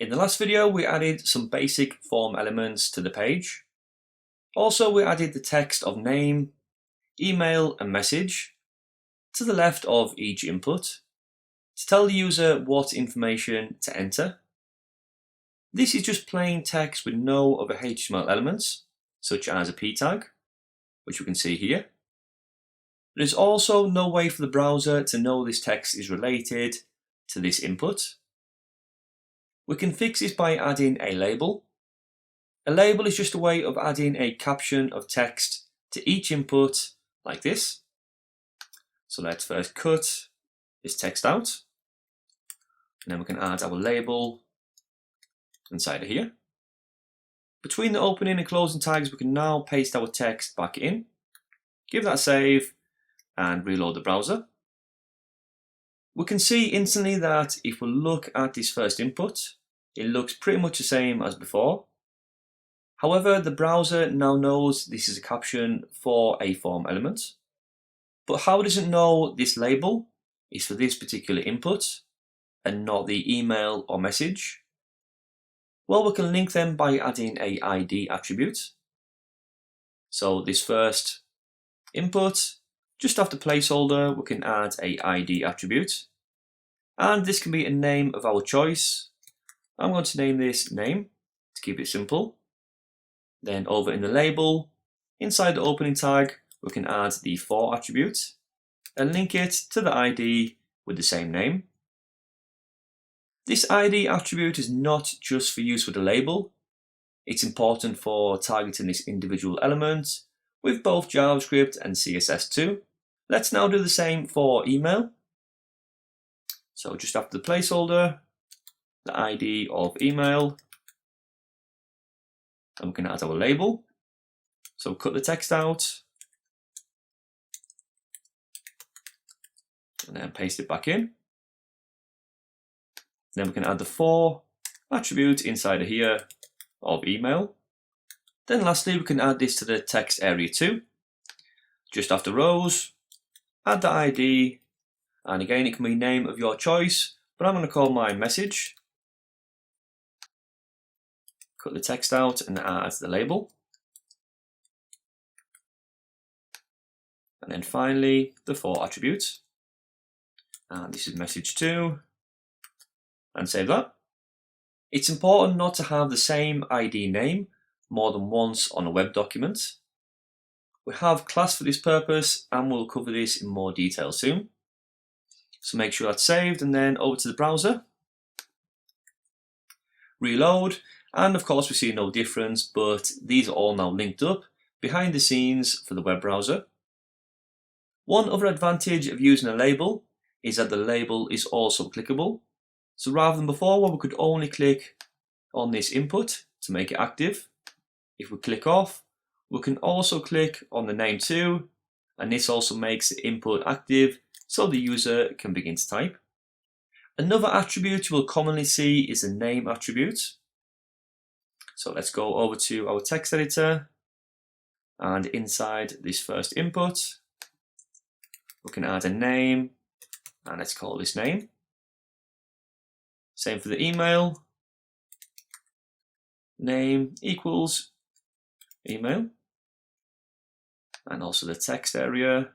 In the last video, we added some basic form elements to the page. Also, we added the text of name, email, and message to the left of each input to tell the user what information to enter. This is just plain text with no other HTML elements, such as a p tag, which we can see here. There's also no way for the browser to know this text is related to this input. We can fix this by adding a label. A label is just a way of adding a caption of text to each input like this. So let's first cut this text out, and then we can add our label inside of here. Between the opening and closing tags, we can now paste our text back in, give that a save, and reload the browser. We can see instantly that if we look at this first input, it looks pretty much the same as before. However, the browser now knows this is a caption for a form element. But how does it know this label is for this particular input and not the email or message? Well, we can link them by adding a ID attribute. So this first input, just after placeholder, we can add a ID attribute. And this can be a name of our choice. I'm going to name this name to keep it simple. Then over in the label, inside the opening tag, we can add the for attribute and link it to the ID with the same name. This ID attribute is not just for use with the label. It's important for targeting this individual element with both JavaScript and CSS too. Let's now do the same for email. So just after the placeholder, the ID of email, and we can add our label. So cut the text out and then paste it back in. Then we can add the for attribute inside of here of email. Then lastly, we can add this to the text area too. Just after rows, add the ID, and again it can be name of your choice, but I'm going to call mine message. Cut the text out and add the label. And then finally, the for attribute. And this is message 2. And save that. It's important not to have the same ID name more than once on a web document. We have class for this purpose, and we'll cover this in more detail soon. So make sure that's saved, and then over to the browser. Reload. And of course we see no difference, but these are all now linked up behind the scenes for the web browser. One other advantage of using a label is that the label is also clickable. So rather than before where we could only click on this input to make it active, if we click off, we can also click on the name too, and this also makes the input active so the user can begin to type. Another attribute you will commonly see is the name attribute. So let's go over to our text editor, and inside this first input, we can add a name, and let's call this name. Same for the email, name equals email, and also the text area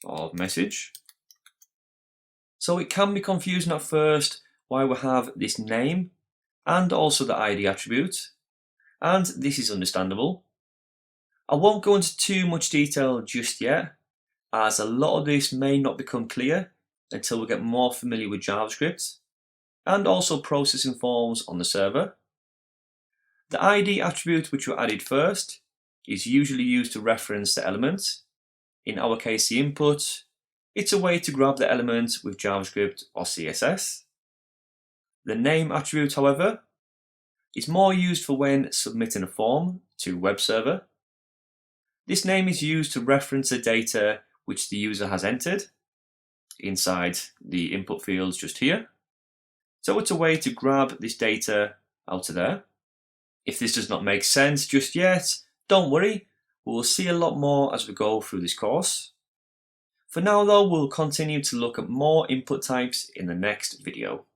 of message. So it can be confusing at first why we have this name and also the ID attribute, and this is understandable. I won't go into too much detail just yet, as a lot of this may not become clear until we get more familiar with JavaScript and also processing forms on the server. The ID attribute which we added first is usually used to reference the element. In our case, the input. It's a way to grab the element with JavaScript or CSS. The name attribute, however, is more used for when submitting a form to web server. This name is used to reference the data which the user has entered inside the input fields just here. So it's a way to grab this data out of there. If this does not make sense just yet, don't worry, we will see a lot more as we go through this course. For now though, we'll continue to look at more input types in the next video.